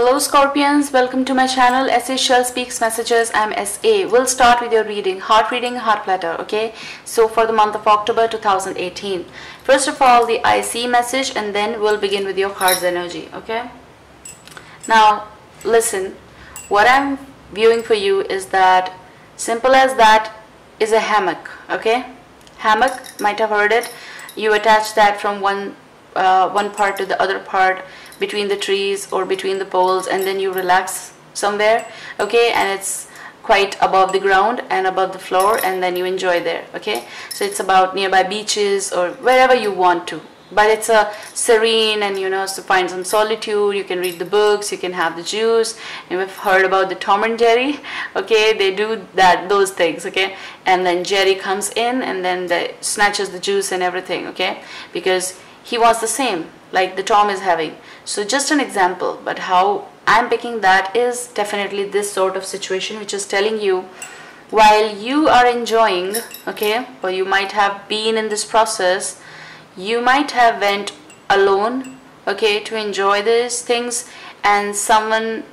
Hello Scorpions, welcome to my channel SA Shell Speaks Messages. I'm SA. We'll start with your reading, heart platter, okay? So for the month of October 2018. First of all, the I see message, and then we'll begin with your heart's energy, okay? Now, listen, what I'm viewing for you is that, simple as that, is a hammock, okay? Hammock, might have heard it. You attach that from one part to the other part, between the trees or between the poles, and then you relax somewhere, okay, and it's quite above the ground and above the floor, and then you enjoy there, okay? So it's about nearby beaches or wherever you want to, but it's a serene, and to find some solitude. You can read the books, you can have the juice, and we've heard about the Tom and Jerry, okay? They do those things, okay? And then Jerry comes in and then snatches the juice and everything, okay? Because he wants the same like the Tom is having. So just an example, but how I'm picking that is definitely this sort of situation, which is telling you while you are enjoying, okay, or you might have been in this process, you might have went alone, okay, to enjoy these things, and someone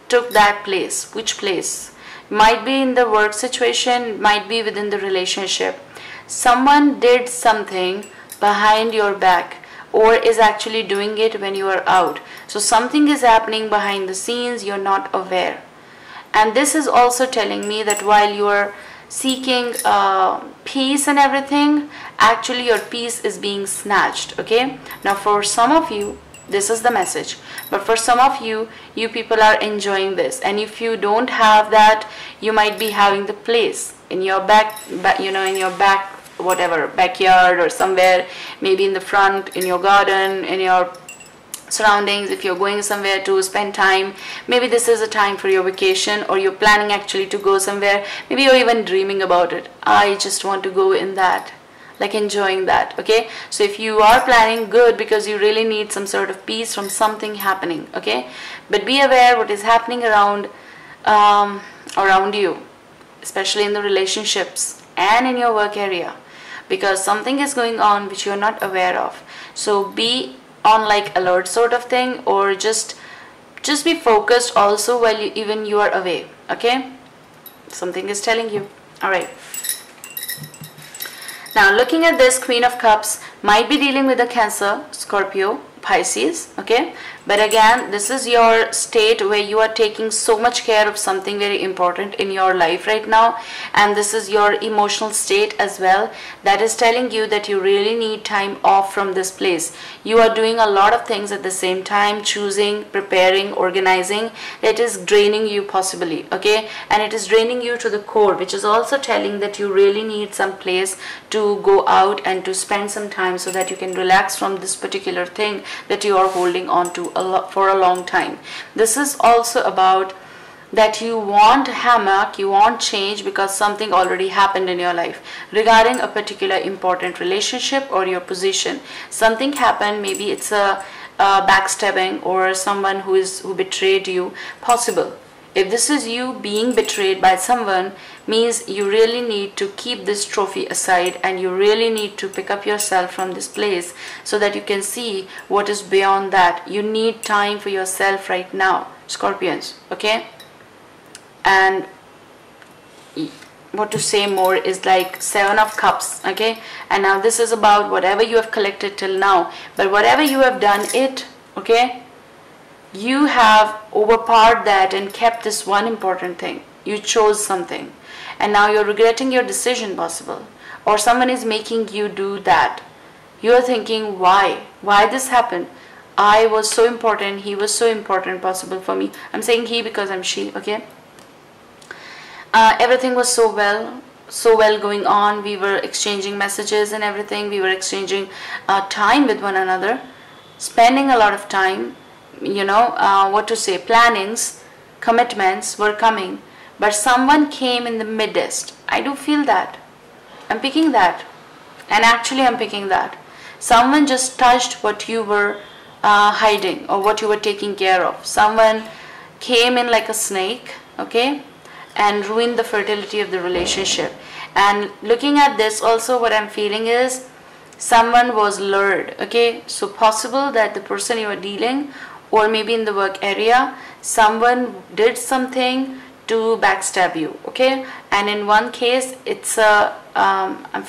took that place. Which place? Might be in the work situation, might be within the relationship. Someone did something behind your back, or is actually doing it when you are out. So something is happening behind the scenes, you're not aware. And this is also telling me that while you are seeking peace and everything, actually your peace is being snatched, okay? Now for some of you, this is the message, but for some of you, you people are enjoying this, and if you don't have that, you might be having the place in your in your back, whatever, backyard or somewhere, maybe in the front, in your garden, in your surroundings. If you're going somewhere to spend time, maybe this is a time for your vacation, or you're planning actually to go somewhere, maybe you're even dreaming about it. I just want to go in that, like enjoying that, okay? So if you are planning, good, because you really need some sort of peace from something happening, okay? But be aware what is happening around you, especially in the relationships and in your work area, because something is going on which you're not aware of. So be on like alert sort of thing, or just be focused also while you are away, okay? Something is telling you. All right, now looking at this Queen of Cups, might be dealing with a Cancer, Scorpio, Pisces, okay? But again, this is your state where you are taking so much care of something very important in your life right now, and this is your emotional state as well, that is telling you that you really need time off from this place. You are doing a lot of things at the same time, choosing, preparing, organizing. It is draining you possibly, okay? And it is draining you to the core, which is also telling that you really need some place to go out and to spend some time so that you can relax from this particular thing that you are holding on to for a long time. This is also about that you want hammock, you want change, because something already happened in your life regarding a particular important relationship or your position. Something happened, maybe it's a backstabbing or someone who betrayed you, possible. If this is you being betrayed by someone, means you really need to keep this trophy aside, and you really need to pick up yourself from this place so that you can see what is beyond that. You need time for yourself right now, Scorpions, okay? And what to say more is like Seven of Cups, okay? And now this is about whatever you have collected till now, but whatever you have done it, okay? You have overpowered that and kept this one important thing. You chose something, and now you're regretting your decision, possible, or someone is making you do that. You're thinking, why this happened? I was so important, he was so important, possible for me. I'm saying he because I'm she, okay? Everything was so well going on. We were exchanging messages and everything. We were exchanging time with one another, spending a lot of time, plannings, commitments were coming, but someone came in the midst. I do feel that. I'm picking that, and actually I'm picking that. Someone just touched what you were hiding, or what you were taking care of. Someone came in like a snake, okay, and ruined the fertility of the relationship. And looking at this also, what I'm feeling is someone was lured, okay? So possible that the person you are dealing or maybe in the work area, someone did something to backstab you, okay? And in one case, it's a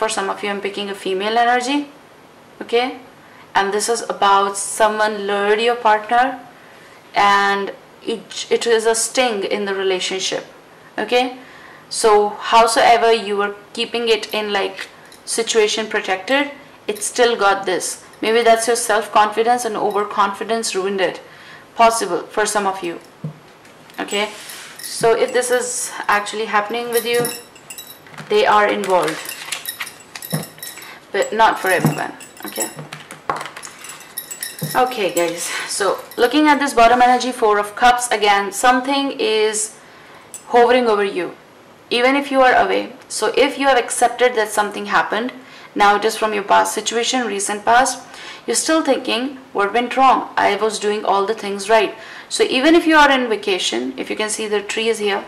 for some of you, I'm picking a female energy, okay? And this is about someone lured your partner, and it is a sting in the relationship, okay? So howsoever you were keeping it in like situation protected, it still got this. Maybe that's your self-confidence and overconfidence ruined it. Possible for some of you, okay? So if this is actually happening with you, they are involved, but not for everyone, okay? Okay guys, so looking at this bottom energy, 4 of Cups, again something is hovering over you even if you are away. So if you have accepted that something happened, now it is from your past situation, recent past, you're still thinking what went wrong, I was doing all the things right. So even if you are in vacation, if you can see the tree is here,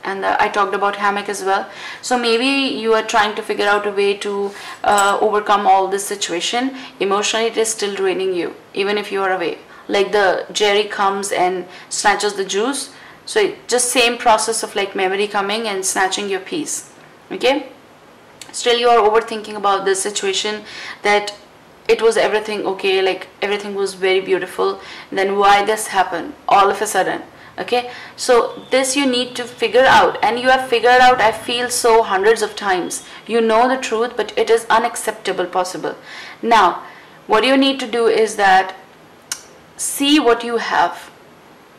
and I talked about hammock as well. So maybe you are trying to figure out a way to overcome all this situation. Emotionally it is still draining you even if you are away. Like the Jerry comes and snatches the juice. So it just same process of like memory coming and snatching your peace, okay? Still you are overthinking about this situation, that it was everything okay, like everything was very beautiful, then why this happened all of a sudden, okay? So this you need to figure out, and you have figured out, I feel so, hundreds of times. You know the truth, but it is unacceptable possible. Now what you need to do is that see what you have,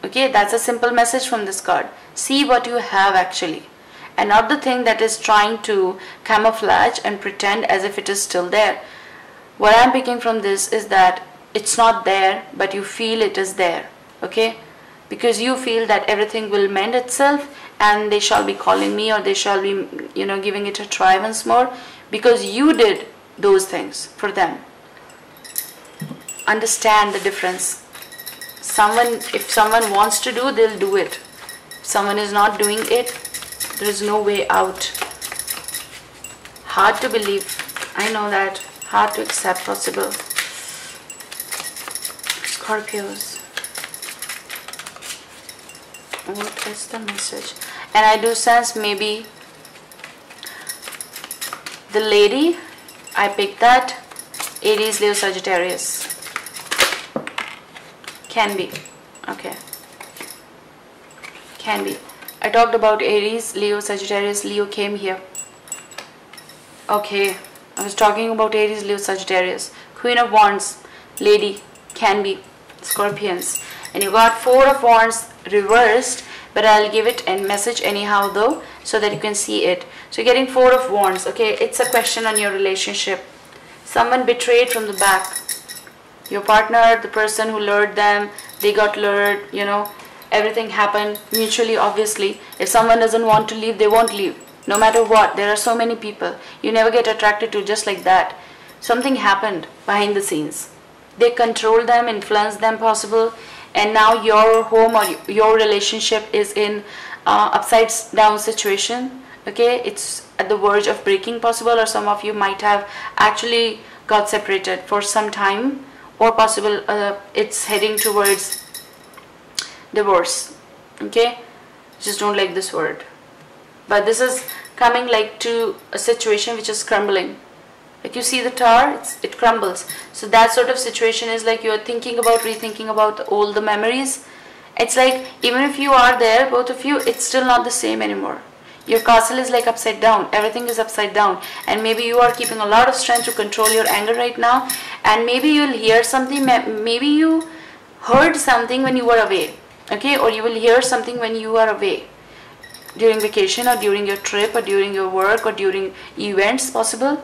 okay? That's a simple message from this card. See what you have actually, and not the thing that is trying to camouflage and pretend as if it is still there. What I'm picking from this is that it's not there, but you feel it is there, okay? Because you feel that everything will mend itself and they shall be calling me, or they shall be, you know, giving it a try once more, because you did those things for them. Understand the difference. If someone wants to do, they'll do it. If someone is not doing it, there is no way out. Hard to believe, I know that. Hard to accept possible. Scorpios, what is the message? And I do sense maybe the lady, I picked that, Aries, Leo, Sagittarius. Can be, okay, can be. I talked about Aries, Leo, Sagittarius. Leo came here, okay. I was talking about Aries, Leo, Sagittarius. Queen of Wands, lady, can be Scorpions. And you got 4 of Wands reversed, but I'll give it a message anyhow though, so that you can see it. So you're getting 4 of Wands, okay? It's a question on your relationship. Someone betrayed from the back. Your partner, the person who lured them, they got lured, you know. Everything happened mutually, obviously. If someone doesn't want to leave, they won't leave. No matter what, there are so many people you never get attracted to just like that. Something happened behind the scenes. They control them, influence them possible, and now your home or your relationship is in upside down situation, okay? It's at the verge of breaking possible, or some of you might have actually got separated for some time, or possible it's heading towards divorce, okay? Just don't like this word. But this is coming like to a situation which is crumbling. Like you see the tower, it crumbles. So that sort of situation is like you're thinking about, rethinking about all the memories. It's like even if you are there, both of you, it's still not the same anymore. Your castle is like upside down. Everything is upside down. And maybe you are keeping a lot of strength to control your anger right now. And maybe you'll hear something, maybe you heard something when you were away. Okay, or you will hear something when you are away. During vacation, or during your trip, or during your work, or during events possible.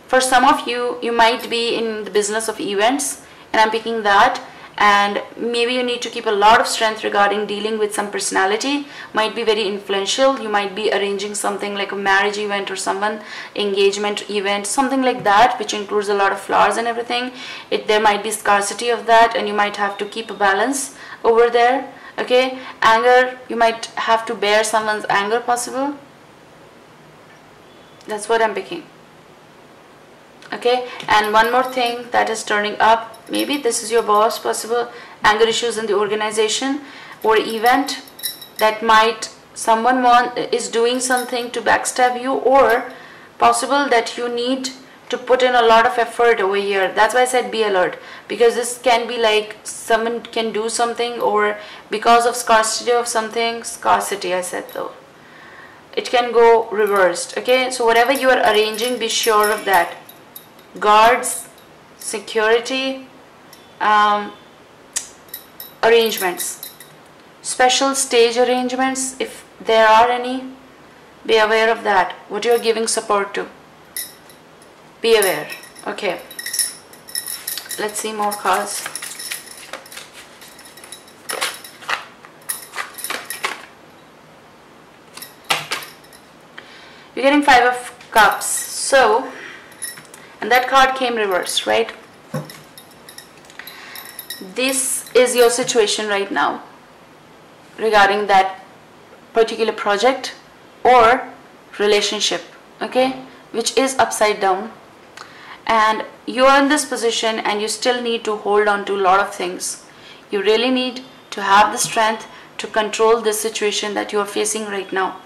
For some of you, you might be in the business of events, and I'm picking that, and maybe you need to keep a lot of strength regarding dealing with some personality. Might be very influential. You might be arranging something like a marriage event or someone engagement event, something like that, which includes a lot of flowers and everything. There might be scarcity of that, and you might have to keep a balance over there. Okay, anger, you might have to bear someone's anger possible. That's what I'm picking. Okay, and one more thing that is turning up, maybe this is your boss, possible anger issues in the organization or event, that might someone is doing something to backstab you, or possible that you need to put in a lot of effort over here. That's why I said be alert, because this can be like someone can do something, or because of scarcity of something, scarcity I said though, it can go reversed. Okay, so whatever you are arranging, be sure of that. Guards, security, arrangements, special stage arrangements, if there are any, be aware of that, what you are giving support to, be aware. Okay, let's see more cards. You're getting 5 of Cups, so, and that card came reversed, right? This is your situation right now regarding that particular project or relationship, okay, which is upside down, and you are in this position and you still need to hold on to a lot of things. You really need to have the strength to control this situation that you are facing right now.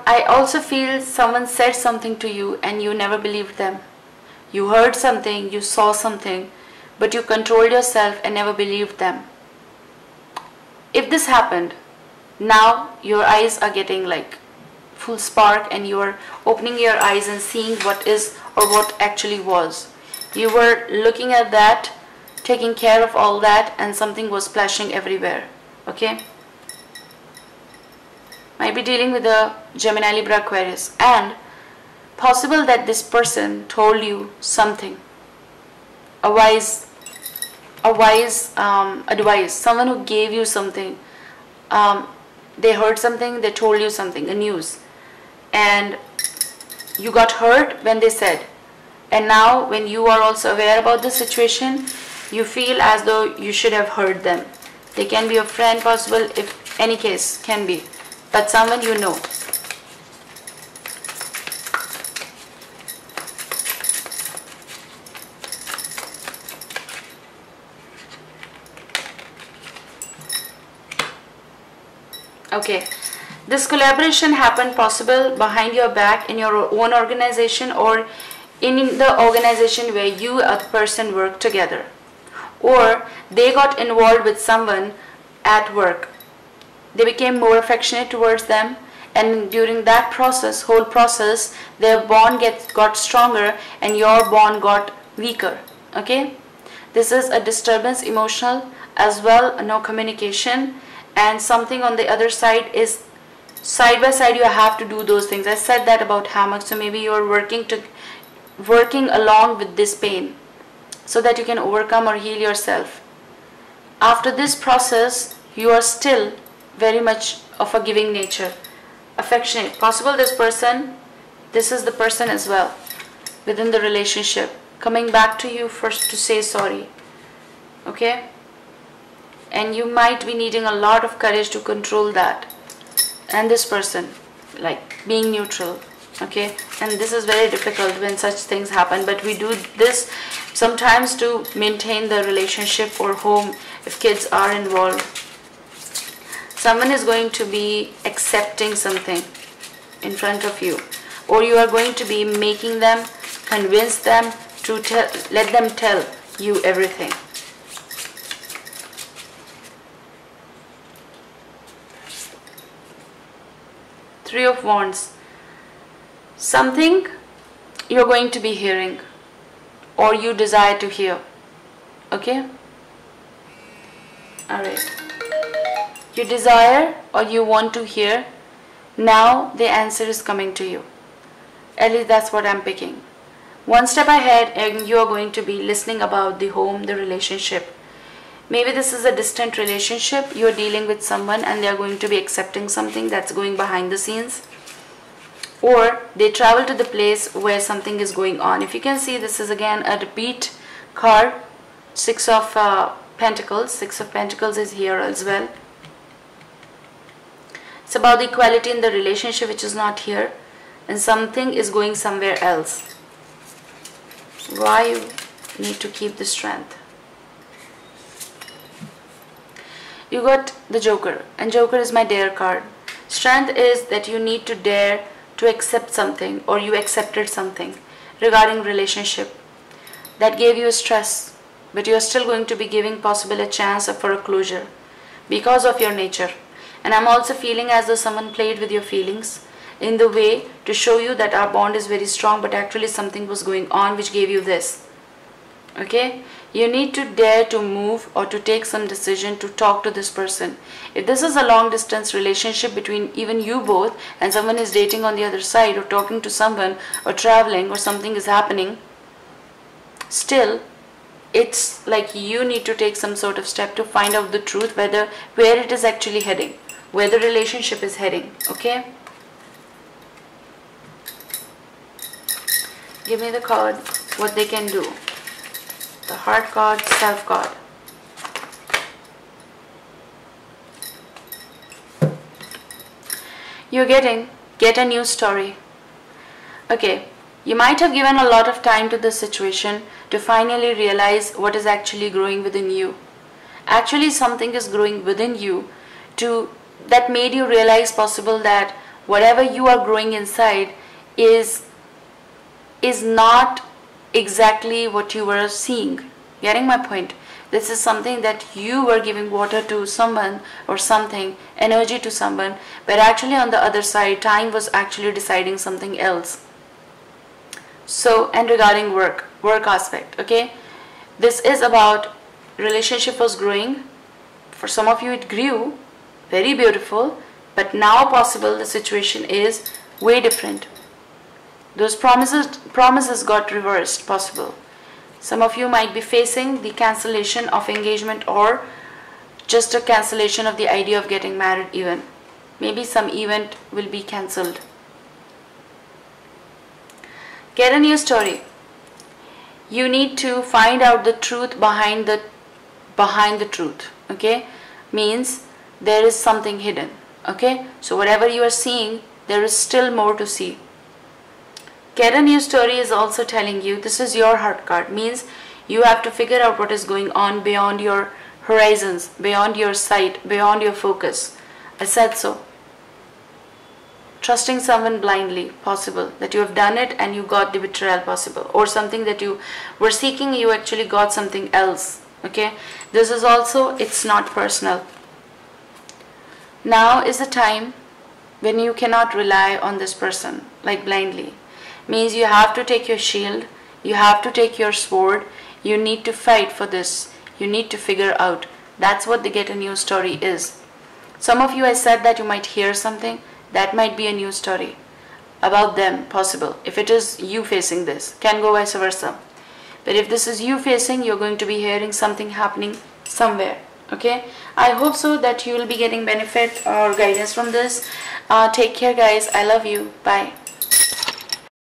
I also feel someone said something to you and you never believed them. You heard something, you saw something, but you controlled yourself and never believed them. If this happened, now your eyes are getting like full spark and you are opening your eyes and seeing what is or what actually was. You were looking at that, taking care of all that, and something was splashing everywhere. Okay? Might be dealing with a Gemini, Libra, Aquarius, and possible that this person told you something, a wise advice, someone who gave you something. They heard something, they told you something, a news, and you got hurt when they said, and now when you are also aware about the situation, you feel as though you should have heard them. They can be a friend, possible, if any case, can be, but someone you know. Okay, this collaboration happened possible behind your back in your own organization or in the organization where you and the person work together, or they got involved with someone at work. They became more affectionate towards them, and during that process, whole process, their bond got stronger and your bond got weaker. Okay, this is a disturbance, emotional as well, no communication, and something on the other side is side by side. You have to do those things. I said that about hammock, so maybe you are working along with this pain so that you can overcome or heal yourself. After this process, you are still very much of a giving nature, affectionate. Possible this person, this is the person as well within the relationship, coming back to you first to say sorry. Okay, and you might be needing a lot of courage to control that, and this person like being neutral. Okay, and this is very difficult when such things happen, but we do this sometimes to maintain the relationship or home if kids are involved. Someone is going to be accepting something in front of you, or you are going to be making them, convince them to let them tell you everything. Three of Wands. Something you're going to be hearing or you desire to hear. Okay? Alright. You desire or you want to hear. Now the answer is coming to you. At least that's what I'm picking. One step ahead, and you are going to be listening about the home, the relationship. Maybe this is a distant relationship. You're dealing with someone and they're going to be accepting something that's going behind the scenes. Or they travel to the place where something is going on. If you can see, this is again a repeat card. Six of Pentacles. Six of Pentacles is here as well. It's about the equality in the relationship which is not here. And something is going somewhere else. Why you need to keep the strength? You got the Joker, and Joker is my dare card. Strength is that you need to dare to accept something, or you accepted something regarding relationship that gave you stress, but you are still going to be giving possible a chance for a closure because of your nature. And I'm also feeling as though someone played with your feelings in the way to show you that our bond is very strong, but actually something was going on which gave you this. Okay, you need to dare to move or to take some decision to talk to this person. If this is a long distance relationship between even you both and someone is dating on the other side or talking to someone or traveling or something is happening, still it's like you need to take some sort of step to find out the truth, where it is actually heading, where the relationship is heading. Okay, give me the card, what they can do. The Heart card, Self card. You're get a new story. Okay, you might have given a lot of time to this situation to finally realize what is actually growing within you. Actually something is growing within you that made you realize possible that whatever you are growing inside is not exactly what you were seeing. Getting my point? This is something that you were giving water to someone or something, energy to someone, but actually on the other side, time was actually deciding something else. So, and regarding work aspect, okay? This is about relationship was growing. For some of you it grew, very beautiful, but now possible the situation is way different. Those promises got reversed, possible. Some of you might be facing the cancellation of engagement or just a cancellation of the idea of getting married even. Maybe some event will be cancelled. Get a new story. You need to find out the truth behind the truth. Okay? Means there is something hidden. Okay? So whatever you are seeing, there is still more to see. Get a new story is also telling you this is your Heart card, means you have to figure out what is going on beyond your horizons, beyond your sight, beyond your focus. I said so. Trusting someone blindly, possible that you have done it and you got the betrayal, possible, or something that you were seeking, you actually got something else. Okay, this is also, it's not personal. Now is the time when you cannot rely on this person like blindly. Means you have to take your shield, you have to take your sword, you need to fight for this, you need to figure out. That's what the Get a New Story is. Some of you, I said that you might hear something, that might be a new story about them, possible. If it is you facing this, can go vice versa. But if this is you facing, you're going to be hearing something happening somewhere. Okay, I hope so that you will be getting benefit or guidance from this. Take care guys, I love you, bye.